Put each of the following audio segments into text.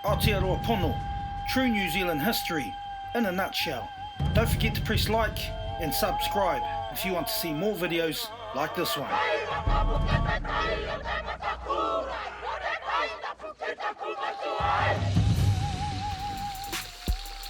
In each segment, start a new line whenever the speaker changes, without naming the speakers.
Aotearoa Pono, true New Zealand history in a nutshell. Don't forget to press like and subscribe if you want to see more videos like this one.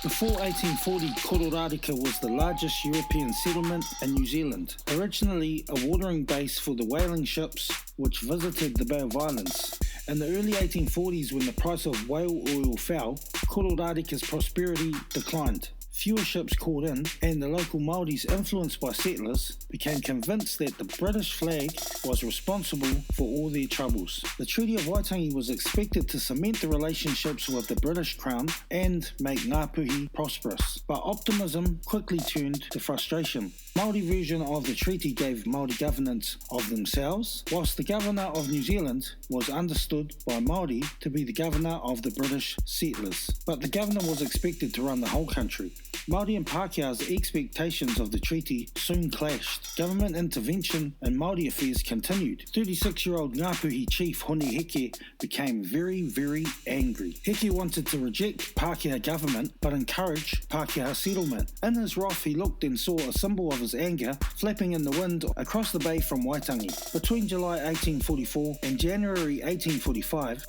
Before 1840, Kororareka was the largest European settlement in New Zealand, originally a watering base for the whaling ships which visited the Bay of Islands. In the early 1840s, when the price of whale oil fell, Kororareka's prosperity declined. Fewer ships called in, and the local Māoris, influenced by settlers, became convinced that the British flag was responsible for all their troubles. The Treaty of Waitangi was expected to cement the relationships with the British Crown and make NGAPUHI prosperous, but optimism quickly turned to frustration. Māori version of the treaty gave Māori governance of themselves, whilst the Governor of New Zealand was understood by Māori to be the Governor of the British settlers. But the Governor was expected to run the whole country. Māori and Pākehā's expectations of the treaty soon clashed. Government intervention in Māori affairs continued. 36-year-old NGAPUHI chief Heke became very angry. Heke wanted to reject Pākehā government but encourage Pākehā settlement. In his wrath, he looked and saw a symbol of his anger flapping in the wind across the bay from Waitangi. Between July 1844 and January 1845,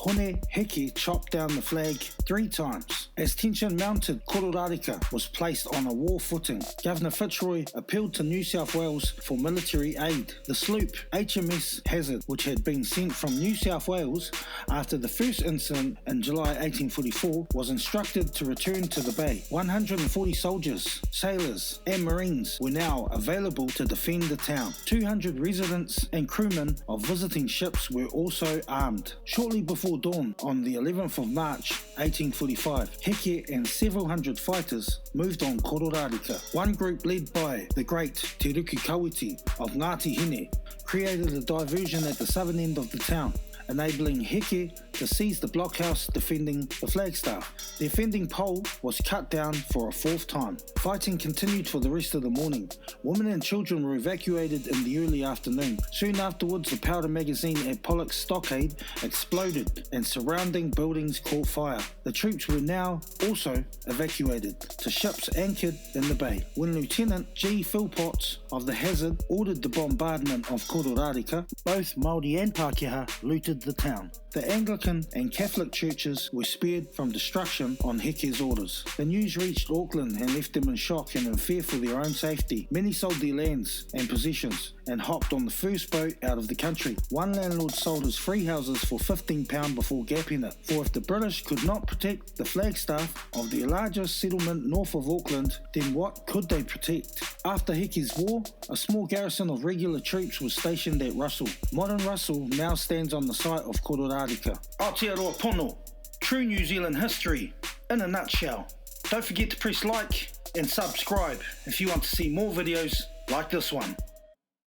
Heke chopped down the flag 3 times. As tension mounted, Kororareka was placed on a war footing. Governor FITZROY appealed to New South Wales for military aid. The sloop HMS Hazard, which had been sent from New South Wales after the first incident in July 1844, was instructed to return to the bay. 140 soldiers, sailors and marines were now available to defend the town. 200 residents and crewmen of visiting ships were also armed. Shortly before dawn on the 11th of March 1845, Heke and several hundred fighters moved on Kororareka. One group, led by the great Te Ruki Kawiti of Ngāti Hine, created a diversion at the southern end of the town, enabling Heke to seize the blockhouse defending the flagstaff. The offending pole was cut down for a 4th time. Fighting continued for the rest of the morning. Women and children were evacuated in the early afternoon. Soon afterwards, the powder magazine at Pollock's Stockade exploded and surrounding buildings caught fire. The troops were now also evacuated to ships anchored in the bay. When Lieutenant G. Philpotts of the Hazard ordered the bombardment of Kororareka, both Māori and Pākehā looted the town. The Anglican and Catholic churches were spared from destruction on Heke's orders. The news reached Auckland and left them in shock and in fear for their own safety. Many sold their lands and possessions and hopped on the first boat out of the country. One landlord sold his free houses for £15 before gapping it, for if the British could not protect the flagstaff of their largest settlement north of Auckland, then what could they protect? After Heke's war, a small garrison of regular troops was stationed at Russell. Modern Russell now stands on the site of Kororareka. Aotearoa Pono, true New Zealand history in a nutshell. Don't forget to press like and subscribe if you want to see more videos like this one.